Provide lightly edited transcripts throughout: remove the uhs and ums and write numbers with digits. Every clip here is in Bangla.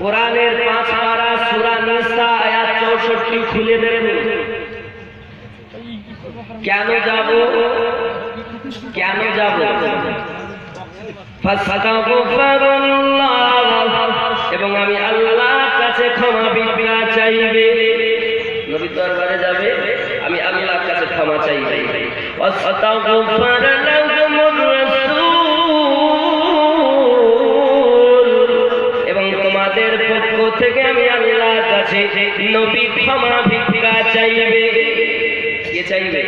কোরআনের 5 পারা সূরা নিসা আয়াত 64 খুলে দেন। কেন যাব? এবং আমি আল্লাহর কাছে ক্ষমা ভিক্ষা চাইবে। নবীর দরবারে যাবে, আমি আল্লাহর কাছে ক্ষমা চাইবে। এবং তোমাদের পক্ষ থেকে আমি আল্লাহর কাছে নবী ক্ষমা ভিক্ষা চাইবে। কে চাইবে?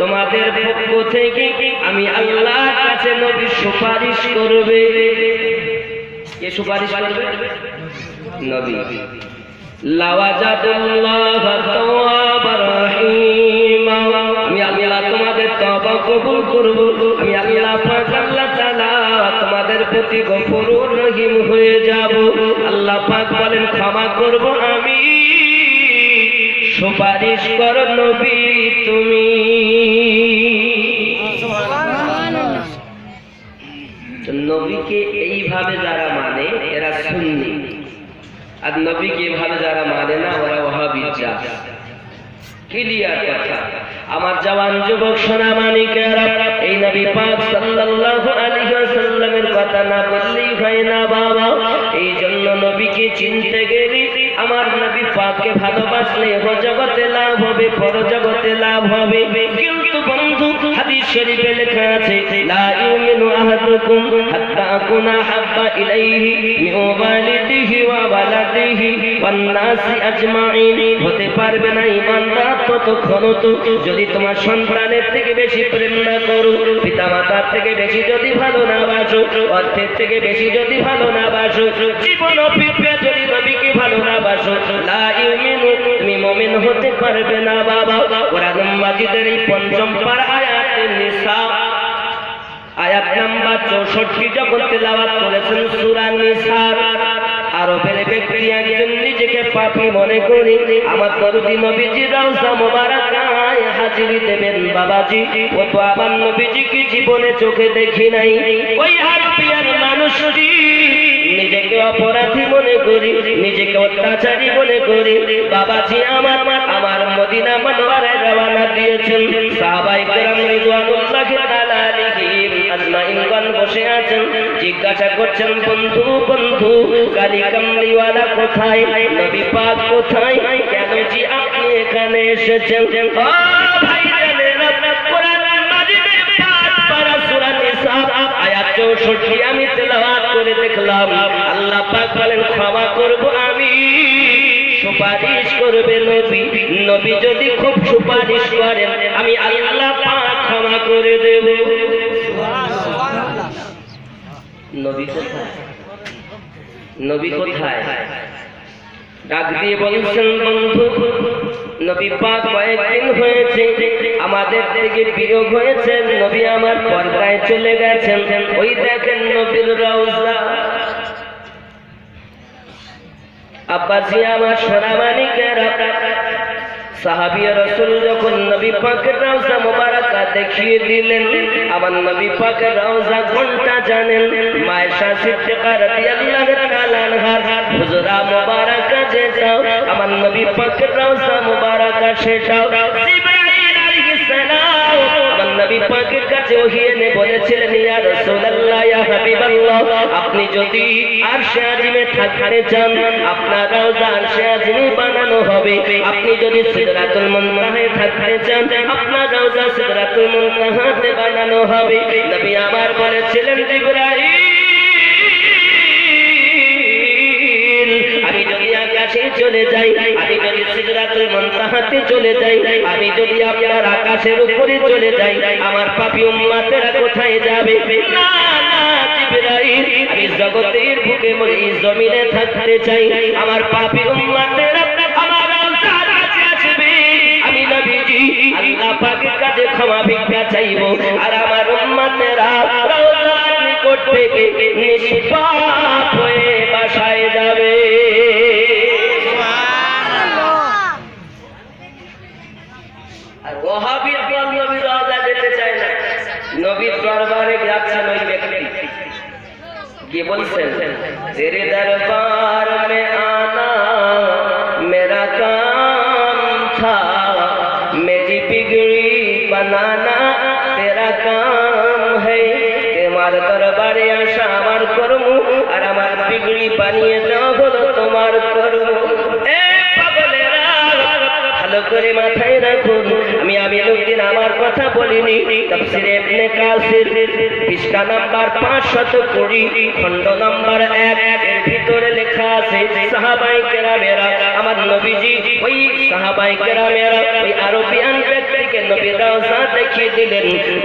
তোমাদের পক্ষ থেকে আমি আল্লাহর কাছে নবী সুপারিশ করবে। কে সুপারিশ করবে? নবী। আমি আল্লাহ তোমাদের তওবা কবুল করব। আমি আল্লাহ পাক আল্লাহ তাআলা তোমাদের প্রতি গফুরুর রহিম হয়ে যাব। আল্লাহ পাক বলেন ক্ষমা করব আমি, সুপারিশ করো নবী তুমি। নবীকে এইভাবে যারা মানে এরা সুন্নি, আর নবীকে এইভাবে যারা মানে না ওরা ওয়াহাবিজ্জা। ক্লিয়ার কথা। আমার জওয়ান যুবক সোনা মানিকেরা, এই নবী পাক সাল্লাল্লাহু আলাইহি ওয়াসাল্লামের কথা না বললেই হয় না বাবা। এই জন্য নবীকে চিনতে গেলে, আমার নবী পাককে ভালোবাসলে জগতে লাভ হবে, পরজগতে লাভ হবে। কিন্তু বন্ধু, হাদিস শরীফে লেখা আছে, লা ইউমিনু আহাদুকুম হাত্তা আকুনা হাব্বা ইলাইহি মিন ওয়ালিদিহি ওয়া ওয়ালাদিহি ওয়ান নাসি আজমাইন। হতে পারবে না ঈমানদার ততক্ষণ যদি তোমার সন্তানের থেকে বেশি প্রেম না করো, পিতামাতার থেকে বেশি যদি ভালো না বাসো, অর্থের থেকে বেশি যদি ভালো না বাসো, জীবন অপেক্ষা যদি নবীকে ভালো না বাসো, লা ইউমিনু, তুমি মুমিন হতে পারবে না বাবা। কোরআন মাজিদের এই 5ম পারা আয়াতে নিসা আয়াত নাম্বার 64 যখন তেলাওয়াত করেছেন সূরা নিসার, আরবের ব্যক্তি একজন নিজেকে পাপী মনে করি আমার দরদি নবীজি রওজা মোবারকায় হাজিরি দেবেন। বাবাজি, ও তো আমার নবীজিকে জীবনে চোখে দেখি নাই। ওই আরবিয়ার মানুষটি নিজেকে অপরাধী মনে করি, নিজেকে অত্যাচারী মনে করি। বাবাজি আমার মদিনা মুনাওয়ারায় রওনা দিয়েছেন। সাহাবায়ে কেরাম রিদওয়ানুল্লাহি তাআলা আলাইহিম আজমাইনগণ বসে আছেন, জিজ্ঞাসা করছেন, বন্ধু কালী কামলিওয়ালা কোথায়? নবী পাক কোথায়? কেন জি আপনি এখানে এসেছেন? ও ভাইজানেরা, কোরআন মাজিদের 5 পারা সূরা নিসা আয়াত 64 আমি তেলাওয়াত করে দেখলাম। আল্লাহ পাক বলেন ক্ষমা করব আমি, সুপারিশ করবে নবী। নবী যদি খুব সুপারিশ করেন আমি আল্লাহ পাক ক্ষমা করে দেব। নবী কোথায়? নবী কোথায়? ডাক দিয়ে বলছেন, বন্ধু নবী পাক কয়েকদিন হয়েছে আমাদের থেকে বিয়োগ হয়েছে, নবী আমার পর্দায় চলে গেছেন। ওই দেখেন নবীর রওজা। আব্বাসী আমার সোনা মানিকেরা, সাহাবী রাসূল যখন নবী পাকের রওজা মোবারকা দেখিয়ে দিলেন, আমার নবী পাকের রওজা ঘন্টা জানেন। মায়েশা সিদ্দিকা রাদিয়াল্লাহু তাআলা আনহার হুজরা মোবারকা যেটাও, আমার নবী পাকের রওজা মোবারকা সেটাও। জিবরাইল আলাইহিস সালাম আমার নবী পাকের কাছে ওহী এনে বলেছিলেন, ইয়া রাসূলুল্লাহ, ইয়া হাবিবাল্লাহ, আপনি যদি আরশে আজিমে থাকতে চান আপনার রওজা আরশে আজিমে বানানো হবে। আপনি যদি সিদরাতুল মুনতাহায় থাকতে চান আপনার রওজা সিদরাতুল মুনতাহাতে বানানো হবে। নবী আমার বলেছিলেন, জিবরাইল, আমি যদি আকাশে চলে যাই, আমি যদি সিদরাতুল মুনতাহাতে চলে যাই, আমি যদি আপনার আকাশের উপরে চলে যাই, আমার পাপী উম্মতেরা কোথায় যাবে? না না জিবরাইল, আমি জগতের বুকে মরি জমিনে থাকতে চাই। আমার পাপী উম্মতেরা আমার রওজার কাছে আসবে। আমি নবীজি আল্লাহ পাকের কাছে ক্ষমা ভিক্ষা চাইব, আর আমার উম্মতেরা রওজার নিকট থেকে নিষ্পাপ হয়ে বাসায় যাবে। আর ওয়াহাবি দল নবীর রওজা যেতে চায় না। নবীর দরবারে যাচ্ছেন ওই ব্যক্তি, কি বলছেন, তেরে দরবার মে আনা মেরা কাম থা, মেরি বিগড়ি বানানা তেরা কাম है। তোমার দরবারে আসা আমার কর্ম, আর আমার বিগড়ি বানিয়ে দেওয়া হলো তোমার কর্ম। এ পাগলেরা, ভালো করে মাথায় রাখুন, আমি আমিনুদ্দিন আমার কথা বলিনি। তাফসীরে ইবনে কাসির পৃষ্ঠা নাম্বার 520 খণ্ড নাম্বার 1 এর ভিতরে লেখা আছে, সাহাবায়ে কেরামেরা আমার নবীজি ওই সাহাবায়ে কেরামেরা ওই আরবিয়ান ব্যক্তিকে নবী রওজা দেখিয়ে দিলেন।